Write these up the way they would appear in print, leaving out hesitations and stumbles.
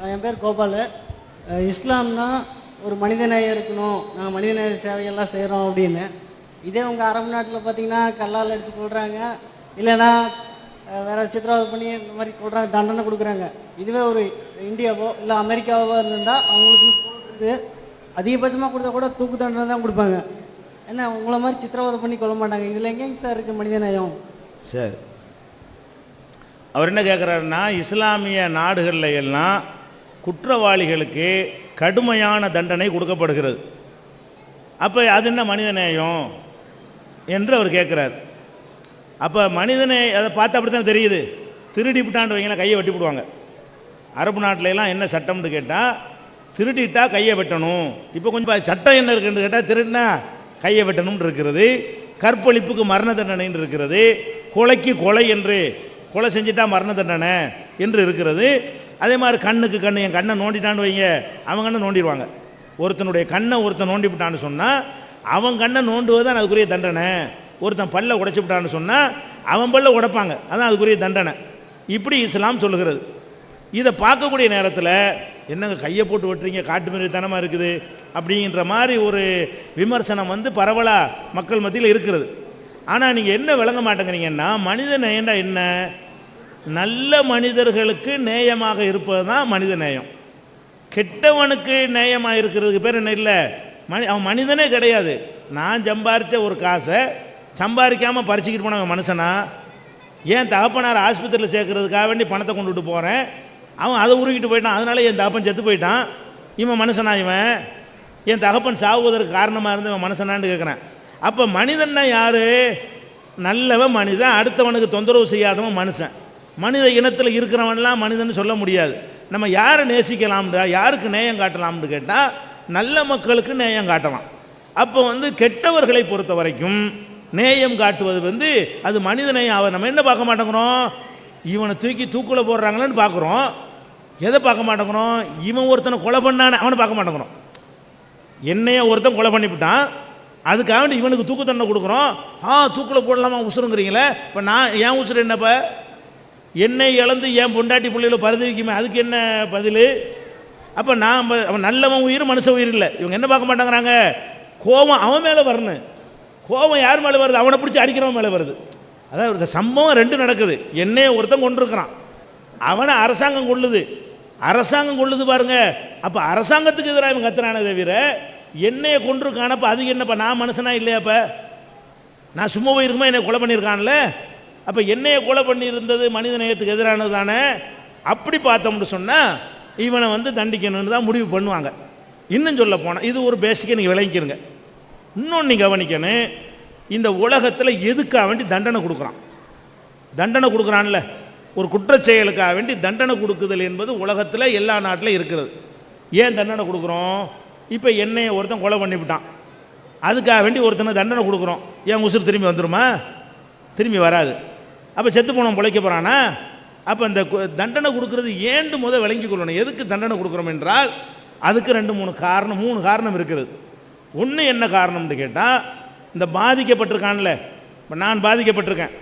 என் பேர் கோபால். இஸ்லாம்னா ஒரு மனிதநேயம் இருக்கணும், நாங்கள் மனிதநேய சேவையெல்லாம் செய்கிறோம் அப்படின்னு. இதே உங்கள் அரபு நாட்டில் பார்த்தீங்கன்னா கல்லால் அடித்து கொள்கிறாங்க, இல்லைன்னா வேறு சித்திரவதை பண்ணி இந்த மாதிரி கொள்கிறாங்க, தண்டனை கொடுக்குறாங்க. இதுவே ஒரு இந்தியாவோ இல்லை அமெரிக்காவோ இருந்திருந்தால் அவங்களுக்கு அதிகபட்சமாக கொடுத்தா கூட தூக்கு தண்டனை தான் கொடுப்பாங்க. என்ன உங்களை மாதிரி சித்திரவதை பண்ணி கொள்ள மாட்டாங்க. இதில் எங்கேங்க சார் இருக்குது மனிதநேயம்? சரி, அவர் என்ன கேட்குறாருன்னா, இஸ்லாமிய நாடுகளில் எல்லாம் குற்றவாளிகளுக்கு கடுமையான தண்டனை கொடுக்கப்படுகிறது. அப்போ அது என்ன மனிதநேயம் என்று அவர் கேட்குறார். அப்போ அதை பார்த்து அப்படி தான் தெரியுது. திருடி விட்டான்னு வைங்களா கையை வெட்டி விடுவாங்க. அரபு நாட்டிலலாம் என்ன சட்டம்னு கேட்டால், திருடிட்டா கையை வெட்டணும். இப்போ கொஞ்சம் சட்டம் என்ன இருக்குன்னு கேட்டால், திருடினா கையை வெட்டணும்னு இருக்கிறது, கற்பழிப்புக்கு மரண தண்டனைன்னு இருக்கிறது, கொலைக்கு கொலை என்று கொலை செஞ்சுட்டா மரண தண்டனை என்று இருக்கிறது. அதே மாதிரி கண்ணுக்கு கண்ணு, என் கண்ணை நோண்டிட்டான்னு வைங்க, அவன் கண்ணை நோண்டிடுவாங்க. ஒருத்தனுடைய கண்ணை ஒருத்தன் நோண்டி விட்டான்னு சொன்னால் அவன் கண்ணை நோண்டுவது தான் அதுக்குரிய தண்டனை. ஒருத்தன் பல்லை உடைச்சி விட்டான்னு சொன்னால் அவன் பல்லை உடைப்பாங்க, அதான் அதுக்குரிய தண்டனை. இப்படி இஸ்லாம் சொல்லுகிறது. இதை பார்க்கக்கூடிய நேரத்தில் என்னங்க கையை போட்டு வெட்டுறீங்க, காட்டு மிருகத்தனமாக இருக்குது அப்படிங்கிற மாதிரி ஒரு விமர்சனம் பரவலாக மக்கள் மத்தியில் இருக்கிறது. ஆனால் நீங்கள் என்ன விளங்க மாட்டேங்கிறீங்கன்னா, மனித நேயம்டா என்ன? நல்ல மனிதர்களுக்கு நேயமாக இருப்பது தான் மனித நேயம். கெட்டவனுக்கு நேயமாக இருக்கிறதுக்கு பேர் என்ன? இல்லை, அவன் மனிதனே கிடையாது. நான் சம்பாரித்த ஒரு காசை சம்பாதிக்காமல் பறிச்சுக்கிட்டு போனவன் மனுஷனா? ஏன் தகப்பனார் ஆஸ்பத்திரியில் சேர்க்கறதுக்காக வேண்டி பணத்தை கொண்டுட்டு போகிறேன், அவன் அதை உருகிட்டு போயிட்டான், அதனால என் தகப்பன் செத்து போயிட்டான், இவன் மனுஷனா? இவன் என் தகப்பன் சாகுவதற்கு காரணமாக இருந்து இவன் மனுஷனான்னு கேட்குறேன். அப்போ மனிதன்னா யார்? நல்லவன் மனிதன், அடுத்தவனுக்கு தொந்தரவு செய்யாதவன் மனுஷன். மனித இனத்தில் இருக்கிறவன்லாம் மனிதன் சொல்ல முடியாது. நம்ம யாரை நேசிக்கலாம்டா, யாருக்கு நேயம் காட்டலாம்னு கேட்டால் நல்ல மக்களுக்கு நேயம் காட்டலாம். அப்போ கெட்டவர்களை பொறுத்த வரைக்கும் நேயம் காட்டுவது அது மனித நேயம். அவர் நம்ம என்ன பார்க்க மாட்டேங்கிறோம்? இவனை தூக்கி தூக்கில் போடுறாங்களேன்னு பார்க்குறோம். எதை பார்க்க மாட்டேங்கிறோம்? இவன் ஒருத்தனை கொலை பண்ணானே அவனை பார்க்க மாட்டேங்கிறோம். என்னைய ஒருத்தன் கொலை பண்ணிவிட்டான், அதுக்காக வேண்டி இவனுக்கு தூக்கு தண்டனை கொடுக்குறோம். தூக்கில் போடலாமா உசுருங்கிறீங்களே. இப்போ நான் ஏன் உசுறு என்னப்போ? என்னை இழந்து ஏன் பொண்டாட்டி பிள்ளைகளை பருதி வைக்குமே, அதுக்கு என்ன பதில்? அப்போ அவன் நல்லவன் உயிர், மனுஷ உயிர் இல்லை. இவங்க என்ன பார்க்க மாட்டேங்கிறாங்க? கோபம் அவன் மேலே வரணும். கோபம் யார் மேலே வருது? அவனை பிடிச்சி அடிக்கிறவன் மேலே வருது. அதாவது ஒரு சம்பவம் ரெண்டு நடக்குது. என்னைய ஒருத்தன் கொண்டிருக்கிறான், அவனை அரசாங்கம் கொள்ளுது. அரசாங்கம் கொள்ளுது பாருங்க. அப்போ அரசாங்கத்துக்கு எதிராக இவன் கத்துறானே தவிர என்னைய கொண்டிருக்கான். அப்போ அது என்னப்பா, நான் மனுஷனா இல்லையாப்ப? நான் சும்மா போயிருக்குமா என்னை கொலை பண்ணியிருக்கான்ல? அப்போ என்னைய கொலை பண்ணியிருந்தது மனித நேயத்துக்கு எதிரானது தானே. அப்படி பார்த்தோம்னு சொன்னால் இவனை தண்டிக்கணும்னு தான் முடிவு பண்ணுவாங்க. இன்னும் சொல்ல போனால் இது ஒரு பேசிக்காக நீங்கள் விளங்கிக்கிறங்க. இன்னொன்று நீங்கள் கவனிக்கணும், இந்த உலகத்தில் எதுக்காக வேண்டி தண்டனை கொடுக்குறான்? தண்டனை கொடுக்குறான்ல, ஒரு குற்றச்செயலுக்காக வேண்டி தண்டனை கொடுக்குதல் என்பது உலகத்தில் எல்லா நாட்டிலும் இருக்கிறது. ஏன் தண்டனை கொடுக்குறோம்? இப்போ என்னைய ஒருத்தன் கொலை பண்ணிவிட்டான், அதுக்காக வேண்டி ஒருத்தனை தண்டனை கொடுக்குறோம். ஏன் உசுறு திரும்பி வந்துடுமா? திரும்பி வராது. அப்போ செத்து போனவன் பிழைக்க போகிறானா? அப்போ இந்த தண்டனை கொடுக்கறது ஏண்டு விளங்கி கொள்ளணும். எதுக்கு தண்டனை கொடுக்குறோம் என்றால் அதுக்கு மூணு காரணம் இருக்குது. ஒன்று என்ன காரணம்னு கேட்டால், இந்த பாதிக்கப்பட்டிருக்கான்ல, இப்போ நான் பாதிக்கப்பட்டிருக்கேன்,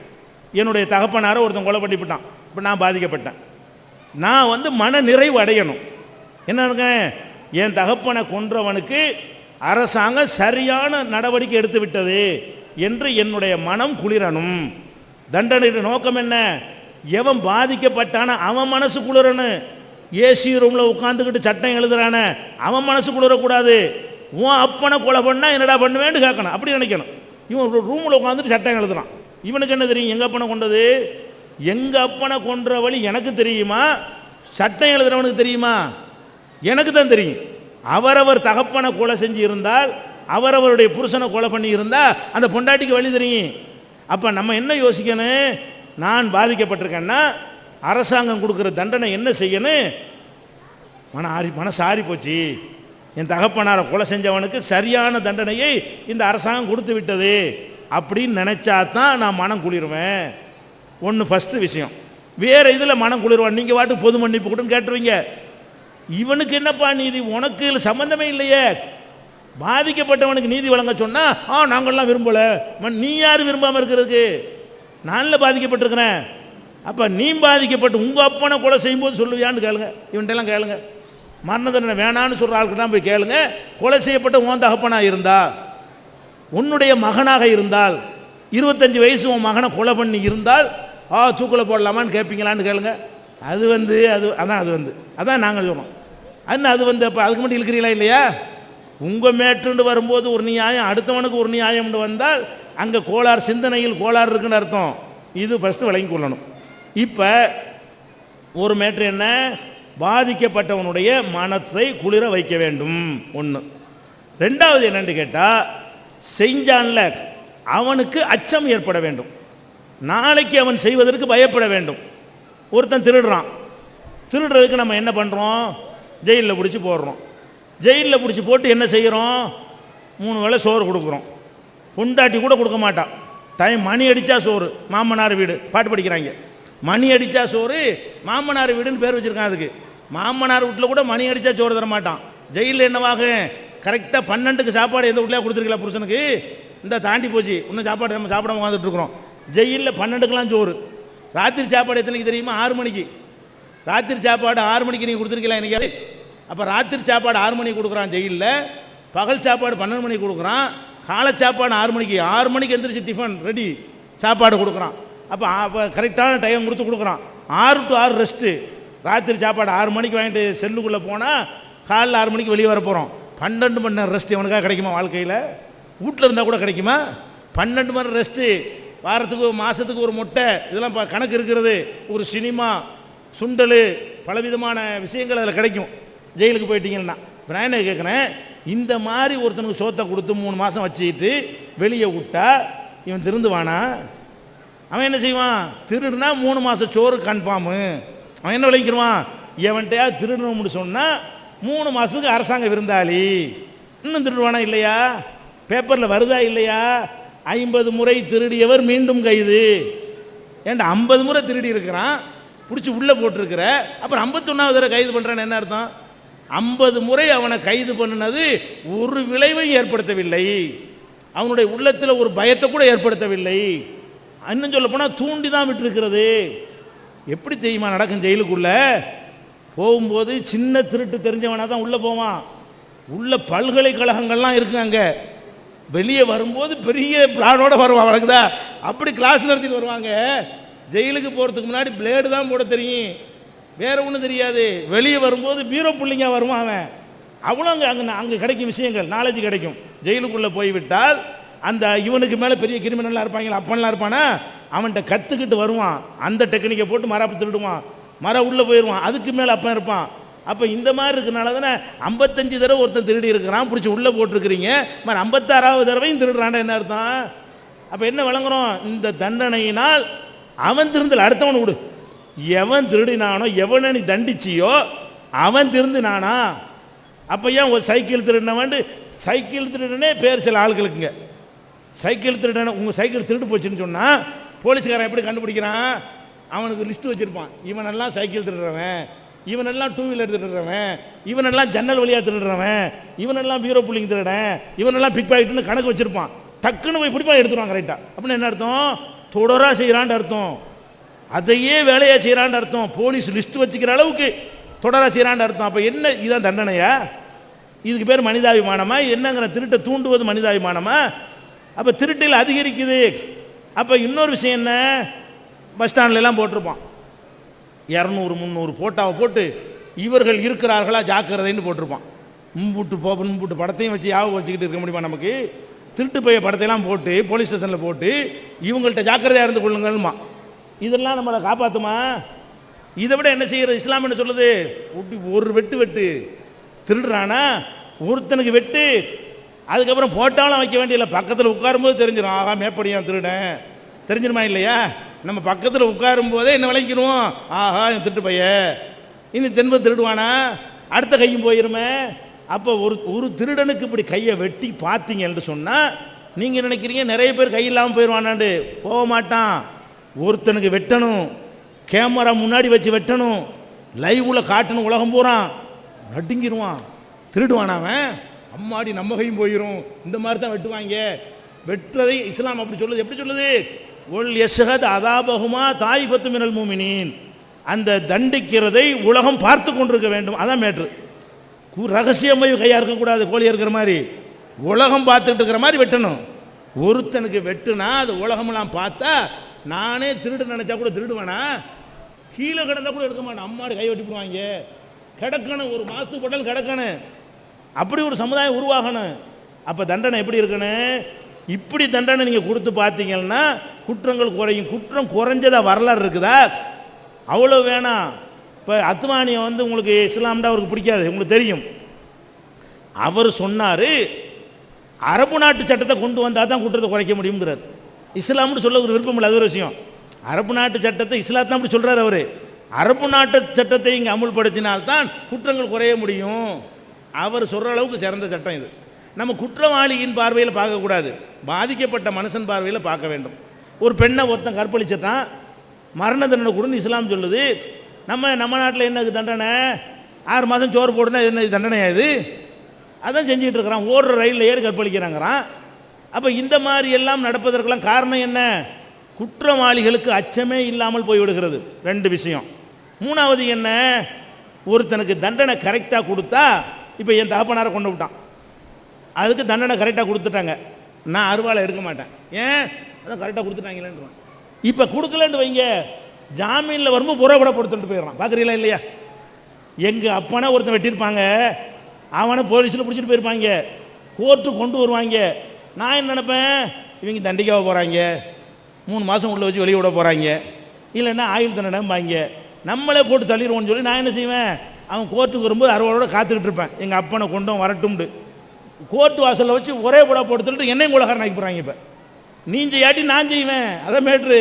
என்னுடைய தகப்பனாரை ஒருத்தன் கொலை பண்ணிவிட்டான், இப்போ நான் பாதிக்கப்பட்டேன். நான் மன நிறைவு அடையணும். என்ன இருக்கேன்? என் தகப்பனை கொன்றவனுக்கு அரசாங்கம் சரியான நடவடிக்கை எடுத்து விட்டது என்று என்னுடைய மனம் குளிரணும். தண்டனையோட நோக்கம் என்ன? எவன் பாதிக்கப்பட்டான அவன் மனசு குளிரணும். ஏசி ரூமில் உட்காந்துக்கிட்டு சட்டம் எழுதுறான அவன் மனசு குளிரக்கூடாது. உன் அப்பனை கொலை பண்ணால் என்னடா பண்ணுவேன்னு கேட்கணும், அப்படி நினைக்கணும். இவன் ரூமில் உட்காந்துட்டு சட்டம் எழுதுறான், இவனுக்கு என்ன தெரியும் எங்கள் அப்பனை கொண்டது? எங்கள் அப்பனை கொன்ற வழி எனக்கு தெரியுமா? சட்டம் எழுதுறவனுக்கு தெரியுமா? எனக்கு தான் தெரியும். அவரவர் தகப்பனை கொலை செஞ்சு இருந்தால், அவரவருடைய புருஷனை கொலை பண்ணி இருந்தால் அந்த பொண்டாட்டிக்கு வழி தெரியும். அப்போ நம்ம என்ன யோசிக்கணும்? நான் பாதிக்கப்பட்டிருக்கேன்னா அரசாங்கம் கொடுக்குற தண்டனை என்ன செய்யணும்? மனசு ஆறி போச்சு, என் தகப்பனாரை கொலை செஞ்சவனுக்கு சரியான தண்டனையை இந்த அரசாங்கம் கொடுத்து விட்டது அப்படின்னு நினச்சா தான் நான் மனம் குளிருவேன். ஒன்று ஃபஸ்ட்டு விஷயம். வேறு இதில் மனம் குளிர்வான், நீங்கள் வாட்டு பொது மன்னிப்பு கூடன்னு கேட்டுருவீங்க. இவனுக்கு என்னப்பா நீதி? உனக்கு இதில் சம்மந்தமே இல்லையே. பாதிக்கப்பட்டவனுக்கு நீதி வழங்க சொன்னால் நாங்கள்லாம் விரும்பலை. நீ யார் விரும்பாமல் இருக்கிறதுக்கு? நானில் பாதிக்கப்பட்டிருக்கிறேன். அப்போ நீ பாதிக்கப்பட்டு உங்கள் அப்பனை கொலை செய்யும்போது சொல்லுவியான்னு கேளுங்க, இவன்ட்டெல்லாம் கேளுங்க. மரண தண்டனை வேணான்னு சொல்கிற ஆளுக்கு தான் போய் கேளுங்க. கொலை செய்யப்பட்ட உன் தகப்பனாக இருந்தா, உன்னுடைய மகனாக இருந்தால், 25 வயசு உன் மகனை கொலை பண்ணி இருந்தால் தூக்கில் போடலாமான்னு கேட்பீங்களான்னு கேளுங்க. அது அதான் நாங்கள் சொல்கிறோம். அது அப்போ அதுக்கு மட்டும் இருக்கிறீங்களா இல்லையா? உங்கள் மேட்டுண்டு வரும்போது ஒரு நியாயம், அடுத்தவனுக்கு ஒரு நியாயம்னு வந்தால் அங்கே கோளாறு, சிந்தனையில் கோளாறு இருக்குன்னு அர்த்தம். இது ஃபஸ்ட்டு விளங்கி கொள்ளணும். இப்போ ஒரு மேட்ரு என்ன, பாதிக்கப்பட்டவனுடைய மனத்தை குளிர வைக்க வேண்டும் ஒன்று. ரெண்டாவது என்னன்னு கேட்டால், செஞ்சான்ல அவனுக்கு அச்சம் ஏற்பட வேண்டும், நாளைக்கு அவன் செய்வதற்கு பயப்பட வேண்டும். ஒருத்தன் திருடுறான், திருடுறதுக்கு நம்ம என்ன பண்ணுறோம், ஜெயிலில் பிடிச்சி போடுறோம். ஜெயிலில் பிடிச்சி போட்டு என்ன செய்கிறோம், 3 வேளை சோறு கொடுக்குறோம். பொண்டாட்டி கூட கொடுக்க மாட்டான். மணி அடித்தா சோறு, மாமனார் வீடு பாட்டு படிக்கிறாங்க. மணி அடித்தா சோறு, மாமனார் வீடுன்னு பேர் வச்சுருக்கான். அதுக்கு மாமனார் வீட்டில் கூட மணி அடித்தா சோறு தர மாட்டான். ஜெயிலில் என்னவாக, கரெக்டாக 12க்கு சாப்பாடு எந்த வீட்டில் கொடுத்துருக்கலாம் புருஷனுக்கு, இந்த தாண்டி போச்சு, இன்னும் சாப்பாடு நம்ம சாப்பிடாம உட்காந்துட்டு இருக்கிறோம். ஜெயிலில் 12க்கெலாம் சோறு. ராத்திரி சாப்பாடு எத்தனைக்கு தெரியுமா, 6 மணிக்கு. ராத்திரி சாப்பாடு 6 மணிக்கு நீங்கள் கொடுத்துருக்கலாம் எனக்கு. அப்போ ராத்திரி சாப்பாடு 6 மணிக்கு கொடுக்குறான் ஜெயிலில், பகல் சாப்பாடு 12 மணிக்கு கொடுக்குறான், காலை சாப்பாடு 6 மணிக்கு. 6 மணிக்கு எந்திரிச்சு டிஃபன் ரெடி, சாப்பாடு கொடுக்குறான். அப்போ கரெக்டான டைம் கொடுக்குறான். 6 to 6 ரெஸ்ட்டு. ராத்திரி சாப்பாடு 6 மணிக்கு வாங்கிட்டு செல்லுக்குள்ளே போனால் காலைல 6 மணிக்கு வெளியே வர போகிறோம். 12 மணி நேரம் ரெஸ்ட் இவனுக்காக கிடைக்குமா வாழ்க்கையில்? வீட்டில் இருந்தால் கூட கிடைக்குமா? 12 மணி நேரம் ரெஸ்ட்டு, வாரத்துக்கு மாதத்துக்கு ஒரு மொட்டை, இதெல்லாம் கணக்கு இருக்கிறது. ஒரு சினிமா, சுண்டல், பலவிதமான விஷயங்கள் அதில் கிடைக்கும் ஜெயிலுக்கு போயிட்டீங்கன்னா. நான் என்ன கேட்குறேன், இந்த மாதிரி ஒருத்தனுக்கு சோத்தை கொடுத்து 3 மாதம் வச்சுக்கிட்டு வெளியே விட்டா இவன் திருந்துவானா? அவன் என்ன செய்வான், திருடுனா 3 மாதம் சோறு கன்ஃபார்மு. அவன் என்ன விளைவிக்கிறான், எவன்கிட்டயா திருடணும்னு சொன்னால் 3 மாதத்துக்கு அரசாங்க விருந்தாளி. இன்னும் திருடுவானா இல்லையா? பேப்பரில் வருதா இல்லையா? 50 முறை திருடியவர் மீண்டும் கைது. ஏன்டா 50 முறை திருடி இருக்கிறான், பிடிச்சி உள்ளே போட்டிருக்கிற, அப்புறம் 51வது தடவை கைது பண்ணுறான்னு என்ன அர்த்தம்? 50 முறை அவனை கைது பண்ணினது ஒரு விளைவையும் ஏற்படுத்தவில்லை, அவனுடைய உள்ளத்தில் ஒரு பயத்தை கூட ஏற்படுத்தவில்லை. இன்னும் சொல்ல போனால் தூண்டி தான் விட்டுருக்கிறது. எப்படி தெரியுமா நடக்கும், ஜெயிலுக்குள்ள போகும்போது சின்ன திருட்டு தெரிஞ்சவனாக தான் உள்ளே போவான். உள்ள பல்கலைக்கழகங்கள்லாம் இருக்கு, அங்கே வெளியே வரும்போது பெரிய பிளானோட வருவான். வழக்குதா அப்படி கிளாஸ் நடத்திட்டு வருவாங்க. ஜெயிலுக்கு போகிறதுக்கு முன்னாடி பிளேடு தான் போட தெரியும், வேற ஒன்றும் தெரியாது. வெளியே வரும்போது பீரோ புள்ளிங்க வருவான் அவன். அவ்வளோ அங்கே கிடைக்கும் விஷயங்கள், நாலேஜ் கிடைக்கும். ஜெயிலுக்குள்ளே போய்விட்டால் அந்த இவனுக்கு மேலே பெரிய கிரிமினலாக இருப்பாங்களா, அப்பன்லாம் இருப்பானா, அவன்கிட்ட கற்றுக்கிட்டு வருவான். அந்த டெக்னிக்கை போட்டு மரப்பு திருடுவான், உள்ளே போயிடுவான். அதுக்கு மேலே அப்பன் இருப்பான். அப்போ இந்த மாதிரி இருக்கிறனால தானே 55 தடவை ஒருத்தன் திருடி இருக்கிறான், பிடிச்சி உள்ளே போட்டிருக்கிறீங்க. மாதிரி 56வது தடவையும் திருடுறான்டா என்ன அர்த்தம்? அப்போ என்ன விளங்குறோம், இந்த தண்டனையினால் அவன் திருந்தல், அடுத்தவன் விடு. எவன் திருடினானோ, எவனை நீ தண்டிச்சியோ அவன் திருந்தினானா? அப்போ ஏன் ஒரு சைக்கிள் திருடினவன், சைக்கிள் திருடனே பேர் சில ஆளுகளுக்குங்க. சைக்கிள் திருடன, உங்கள் சைக்கிள் திருடு போச்சுன்னு சொன்னால் போலீஸ்காரன் எப்படி கண்டுபிடிக்கிறான்? அவனுக்கு லிஸ்ட்டு வச்சுருப்பான். இவனெல்லாம் சைக்கிள் திருடுறவன், இவனெல்லாம் 2 வீலர் திருடுறவன், இவனெல்லாம் ஜன்னல் வழியாக திருடுறவன், இவனெல்லாம் பீரோ புள்ளிங்க திருடன், இவனெல்லாம் பிக் பாக்கெட்டுன்னு கணக்கு வச்சுருப்பான். டக்குன்னு போய் பிடிப்பா எடுத்துருவான் கரெக்டாக. அப்படின்னு என்ன அர்த்தம்? தொடராக செய்கிறான்னு அர்த்தம், அதையே வேலையாக செய்கிறான்னு அர்த்தம். போலீஸ் லிஸ்ட்டு வச்சுக்கிற அளவுக்கு தொடராக செய்கிறான்னு அர்த்தம். அப்போ என்ன, இதுதான் தண்டனையா? இதுக்கு பேர் மனிதாபிமானமா? என்னங்கிற திருட்டை தூண்டுவது மனிதாபிமானமா? அப்போ திருட்டில் அதிகரிக்குது. அப்போ இன்னொரு விஷயம் என்ன, பஸ் ஸ்டாண்ட்லாம் போட்டிருப்பான் 200 300 போட்டாவை போட்டு இவர்கள் இருக்கிறார்களா ஜாக்கிரதைன்னு போட்டிருப்பான். மும்புட்டு படத்தையும் வச்சு யாவும் வச்சுக்கிட்டு இருக்க முடியுமா நமக்கு? திருட்டு பைய படத்தையெல்லாம் போட்டு போலீஸ் ஸ்டேஷனில் போட்டு இவங்கள்ட்ட ஜாக்கிரதையாக இருந்து கொள்ளுங்கள்மா. இதெல்லாம் நம்மளை காப்பாற்றுமா? இதை விட என்ன செய்கிறது இஸ்லாம் என்ன சொல்லுது? ஒரு வெட்டு திருடுறானா ஒருத்தனுக்கு வெட்டு, அதுக்கப்புறம் போட்டாலும் வைக்க வேண்டியதில்லை, பக்கத்தில் உட்காரும்போது தெரிஞ்சிடும். ஆகா மேப்படியான் திருடன் தெரிஞ்சிருமா இல்லையா? நம்ம பக்கத்தில் உட்காரும் போதே என்ன விளைக்கணும், ஆஹா என் திருட்டு பைய இனி தென்பது திருடுவானா, அடுத்த கையும் போயிருமே. அப்போ ஒரு திருடனுக்கு இப்படி கையை வெட்டி பார்த்தீங்கன்னு சொன்னால் நீங்கள் நினைக்கிறீங்க நிறைய பேர் கை இல்லாமல் போயிடுவானாண்டு. போக மாட்டான். ஒருத்தனுக்கு வெட்டணும், கேமரா முன்னாடி வச்சு வெட்டணும், லைவில் காட்டணும், உலகம் போகிறான், நடுங்கிடுவான். திருடுவானாவன், அம்மாடி நம்ம கையும் போயிடும். இந்த மாதிரி தான் வெட்டுவாங்க. வெட்டுறதை இஸ்லாம் அப்படி சொல்லுது. எப்படி சொல்லுது? ஒல் யஷ்ஹத் அதாபஹுமா தாயிஃபத்து மினல் மூமினீன், அந்த தண்டிக்கிறதை உலகம் பார்த்து கொண்டிருக்க வேண்டும். அதான் மேட்ரு. ரகசியமாக கையாக இருக்கக்கூடாது, கோழி இருக்கிற மாதிரி உலகம் பார்த்துக்கிட்டு இருக்கிற மாதிரி வெட்டணும். ஒருத்தனுக்கு வெட்டுனா அது உலகமெல்லாம் பார்த்தா நானே திருடு நினச்சா கூட திருடுவேனா? கீழே கிடந்தா கூட எடுக்க மாட்டேன், அம்மாடு கை வெட்டி போடுவாங்க. கிடக்கணும், ஒரு மாதத்துக்கு போட்டாலும் கிடக்கணும். அப்படி ஒரு சமுதாயம் உருவாகணும். அப்போ தண்டனை எப்படி இருக்கணும்? இப்படி தண்டனை நீங்கள் கொடுத்து பார்த்தீங்கன்னா குற்றங்கள் குறையும். குற்றம் குறைஞ்சதா வரலாறு இருக்குதா? அவ்வளோ வேணாம். இப்போ அத்வானியை வந்து உங்களுக்கு இஸ்லாம்டா அவருக்கு பிடிக்காது, உங்களுக்கு தெரியும். அவர் சொன்னார் அரபு நாட்டு சட்டத்தை கொண்டு வந்தால் தான் குற்றத்தை குறைக்க முடியுங்கிறார். இஸ்லாம்னு சொல்ல ஒரு விருப்பம் இல்லை, அது ஒரு விஷயம். அரபு நாட்டு சட்டத்தை இஸ்லாத்தை அப்படி சொல்கிறார் அவர். அரபு நாட்டு சட்டத்தை இங்கே அமுல்படுத்தினால்தான் குற்றங்கள் குறைய முடியும். அவர் சொல்கிற அளவுக்கு சிறந்த சட்டம் இது. நம்ம குற்றவாளியின் பார்வையில் பார்க்கக்கூடாது, பாதிக்கப்பட்ட மனுஷன் பார்வையில் பார்க்க வேண்டும். ஒரு பெண்ணை ஒருத்தன் கற்பழிச்சதான் மரண தண்டனை கொடுன்னு இஸ்லாம் சொல்லுது. நம்ம நாட்டில் என்ன தண்டனை? 6 மாதம் சோறு போடுனா என்ன தண்டனையா இது? அதான் செஞ்சுக்கிட்டு இருக்கிறான். ஓடுற ரயிலில் ஏறி கற்பழிக்கிறாங்கிறான். அப்போ இந்த மாதிரி எல்லாம் நடப்பதற்கெல்லாம் காரணம் என்ன? குற்றவாளிகளுக்கு அச்சமே இல்லாமல் போய்விடுகிறது. 2 விஷயம். 3வது என்ன? ஒருத்தனுக்கு தண்டனை கரெக்டாக கொடுத்தா, இப்போ என் தகப்பனாரை கொண்டு விட்டான், அதுக்கு தண்டனை கரெக்டாக கொடுத்துட்டாங்க, நான் அருவாளை எடுக்க மாட்டேன். ஏன்? அதான் கரெக்டாக கொடுத்துட்டாங்களேன்றான். இப்போ கொடுக்கலன்னு வைங்க, ஜாமீனில் வரும்போது புறப்படப்படுத்திட்டு போயிடுறான். பார்க்குறீங்களா இல்லையா? எங்கள் அப்பனா ஒருத்தன் வெட்டியிருப்பாங்க, அவனை போலீஸில் பிடிச்சிட்டு போயிருப்பாங்க, கோர்ட்டு கொண்டு வருவாங்க. நான் என்ன நினைப்பேன், இவங்க தண்டிக்காக போகிறாங்க, 3 மாதம் உள்ள வச்சு வெளியே விட போகிறாங்க, இல்லைன்னா ஆயுள் தண்டனைம்பாங்க, நம்மளே போட்டு தள்ளிடுவோன்னு சொல்லி நான் என்ன செய்வேன், அவன் கோர்ட்டுக்கு வரும்போது அறுவாளோட காத்துக்கிட்டு இருப்பேன், எங்கள் அப்பனை கொண்டும் வரட்டும்ண்டு. கோர்ட்டு வாசலில் வச்சு ஒரே கூட போட்டு தள்ளிட்டு என்னையும் கொலைகாரன் ஆக்கி போகிறாங்க. இப்போ நீஞ்ச யாட்டி நான் செய்வேன். அதான் மேட்ரு.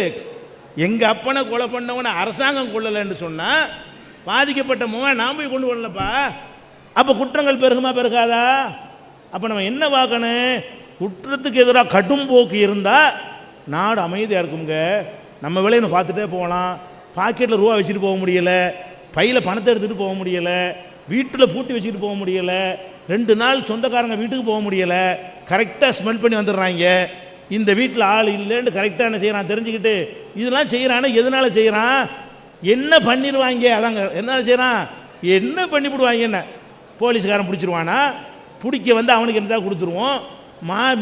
எங்கள் அப்பனை கொலை பண்ணவனை அரசாங்கம் கொள்ளலைன்னு சொன்னால் பாதிக்கப்பட்ட மகன் நான் போய் கொண்டு வரலப்பா. அப்போ குற்றங்கள் பெருகுமா பெருகாதா? அப்போ நம்ம என்ன பார்க்கணும்? குற்றத்துக்கு எதிராக கடும் போக்கு இருந்தால் நாடு அமைதியாக இருக்குங்க. நம்ம வேலையை பார்த்துட்டே போகலாம். பாக்கெட்டில் ரூபா வச்சுட்டு போக முடியலை, பையில் பணத்தை எடுத்துகிட்டு போக முடியலை, வீட்டில் பூட்டி வச்சுக்கிட்டு போக முடியலை, 2 நாள் சொந்தக்காரங்க வீட்டுக்கு போக முடியலை, கரெக்டாக ஸ்மெல் பண்ணி வந்துடுறாங்க. இந்த வீட்டில் ஆள் இல்லைன்னு கரெக்டாக என்ன செய்கிறான் தெரிஞ்சுக்கிட்டு இதெல்லாம் செய்கிறான்னு எதனால செய்கிறான்? என்ன பண்ணிடுவாங்க, அதாங்க எதனால செய்கிறான், என்ன பண்ணிவிடுவாங்க. என்ன போலீஸ்காரன் பிடிச்சிருவானா? பிடிக்க வந்து அவனுக்கு எதாவது கொடுத்துருவோம்,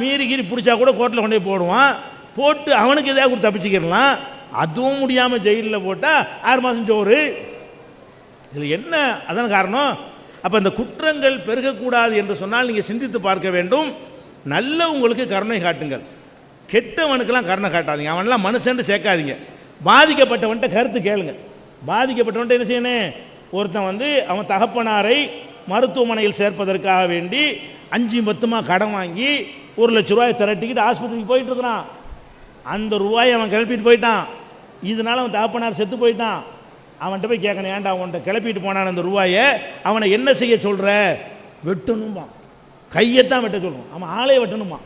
மீறி கீறி பிடிச்சா கூட கோர்ட்டில் கொண்டு போய் போடுவான், போட்டு அவனுக்கு எதாவது கொடுத்து தப்பிச்சுக்கிடலாம். அதுவும் முடியாமல் ஜெயிலில் போட்டால் 6 மாதம் சோறு. இதில் என்ன அதான காரணம்? அப்போ இந்த குற்றங்கள் பெருகக்கூடாது என்று சொன்னால் நீங்கள் சிந்தித்து பார்க்க வேண்டும். நல்ல உங்களுக்கு கருணை காட்டுங்கள், கெட்டவனுக்கெல்லாம் கருணை காட்டாதீங்க, அவனெல்லாம் மனுஷன்ட்டு சேர்க்காதீங்க. பாதிக்கப்பட்டவன்ட்ட கருத்து கேளுங்க. பாதிக்கப்பட்டவன்ட்ட என்ன செய்யணும்? ஒருத்தன் வந்து அவன் தகப்பனாரை மருத்துவமனையில் சேர்ப்பதற்காக வேண்டி 5-10 கடன் வாங்கி 1 லட்ச ரூபாயை திரட்டிக்கிட்டு ஆஸ்பத்திரிக்கு போயிட்டு இருக்கிறான். அந்த ரூபாயை அவன் கிளப்பிட்டு போயிட்டான். இதனால் அவன் தகப்பனார் செத்து போயிட்டான். அவன்கிட்ட போய் கேட்கணும், ஏன்டா அவன்கிட்ட கிளப்பிட்டு போனான் அந்த ரூபாயை, அவனை என்ன செய்ய சொல்கிற? வெட்டணுமா? கையைத்தான் வெட்ட சொல்லணும், அவன் ஆளையை வெட்டணுமா?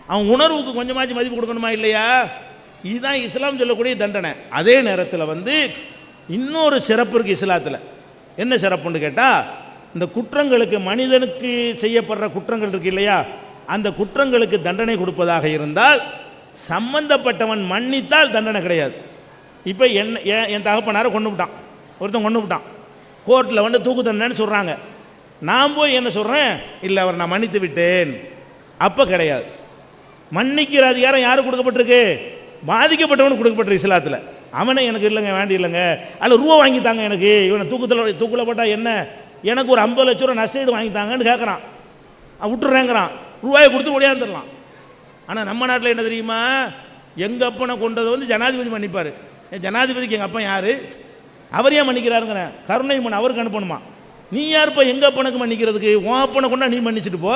அவன் உணர்வுக்கு கொஞ்சமாச்சு மதிப்பு கொடுக்கணுமா இல்லையா? இதுதான் இஸ்லாம் சொல்லக்கூடிய தண்டனை. அதே நேரத்தில் வந்து இன்னொரு சிறப்பு இருக்குது இஸ்லாத்தில். என்ன சிறப்புன்னு கேட்டால், இந்த குற்றங்களுக்கு மனிதனுக்கு செய்யப்படுற குற்றங்கள் இருக்கு இல்லையா, அந்த குற்றங்களுக்கு தண்டனை கொடுப்பதாக இருந்தால் சம்பந்தப்பட்டவன் மன்னித்தால் தண்டனை கிடையாது. இப்போ என் தகப்பனாரை கொண்டு விட்டான், ஒருத்தன் கொண்டு விட்டான், கோர்ட்டில் வந்து தூக்கு தண்டனைன்னு சொல்கிறாங்க. நான் போய் என்ன சொல்கிறேன், இல்லை அவர் நான் மன்னித்து விட்டேன், அப்போ கிடையாது. மன்னிக்கிற அதிகாரம் யாருக்கு கொடுக்கப்பட்டிருக்கு? பாதிக்கப்பட்டவனுக்கு கொடுக்கப்பட்டிருக்கு இஸ்லாத்தில். அவனை எனக்கு இல்லைங்க வேண்டி இல்லைங்க, அதில் ரூபா வாங்கித்தாங்க எனக்கு, இவனை தூக்கில் போட்டால் என்ன, எனக்கு ஒரு 50 லட்ச ரூபா நஷ்டஈடு வாங்கித்தாங்கன்னு கேட்குறான். விட்டுறேங்கிறான், ரூபாயை கொடுத்து ஒடியாந்துடலாம். ஆனால் நம்ம நாட்டில் என்ன தெரியுமா, எங்கள் அப்பனை கொண்டதை வந்து ஜனாதிபதி மன்னிப்பார். ஜனாதிபதிக்கு எங்கள் அப்பன் யார்? அவர் ஏன் மன்னிக்கிறாருங்கிறேன், கருணை மன் அவருக்கு அனுப்பணுமா? நீ யாருப்பா எங்கள் அப்பனுக்கு மன்னிக்கிறதுக்கு? உன் அப்பனை கொண்டா நீ மன்னிச்சுட்டு போ.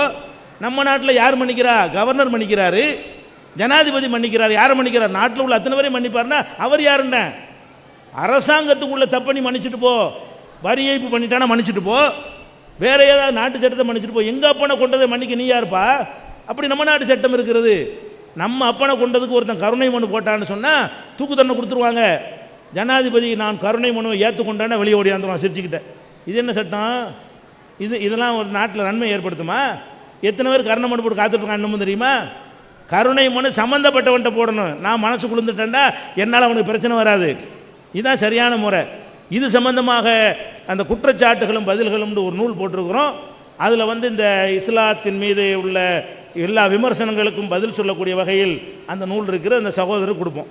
நம்ம நாட்டில் யார் மன்னிக்கிறா? கவர்னர் மன்னிக்கிறாரு, ஜனாதிபதி மன்னிக்கிறார். யாரை மன்னிக்கிறார்? நாட்டில் உள்ள அத்தனை பேரையும் மன்னிப்பார்னா அவர் யாருன்ன? அரசாங்கத்துக்குள்ள தப்பண்ணி மன்னிச்சுட்டு போ, வரி ஏய்ப்பு பண்ணிட்டானா மன்னிச்சுட்டு போ, வேற ஏதாவது நாட்டு சட்டத்தை மன்னிச்சுட்டு போ. எங்கள் அப்பனை கொண்டதை மன்னிக்க நீ யாருப்பா? அப்படி நம்ம நாட்டு சட்டம் இருக்கிறது. நம்ம அப்பனை கொண்டதுக்கு ஒருத்தன் கருணை மனு போட்டான்னு சொன்னால் தூக்கு தண்டனை கொடுத்துருவாங்க. ஜனாதிபதி நான் கருணை மனுவை ஏற்றுக்கொண்டான வெளியே ஓடியாந்துருவான் சிரிச்சுக்கிட்ட. இது என்ன சட்டம்? இதெல்லாம் ஒரு நாட்டில் நன்மை ஏற்படுத்துமா? எத்தனை பேர் கருணை மனு போட்டு காத்துட்ருக்கான் இன்னமும் தெரியுமா? கருணை மனு சம்மந்தப்பட்டவன்ட்ட போடணும். நான் மனசு குளிர்ந்துட்டேன்டா என்னால் அவனுக்கு பிரச்சனை வராது. இதுதான் சரியான முறை. இது சம்பந்தமாக அந்த குற்றச்சாட்டுகளும் பதில்களும்னு ஒரு நூல் போட்டிருக்கிறோம். அதில் இந்த இஸ்லாத்தின் மீது உள்ள எல்லா விமர்சனங்களுக்கும் பதில் சொல்லக்கூடிய வகையில் அந்த நூல் இருக்கிற அந்த சகோதரர் கொடுப்போம்.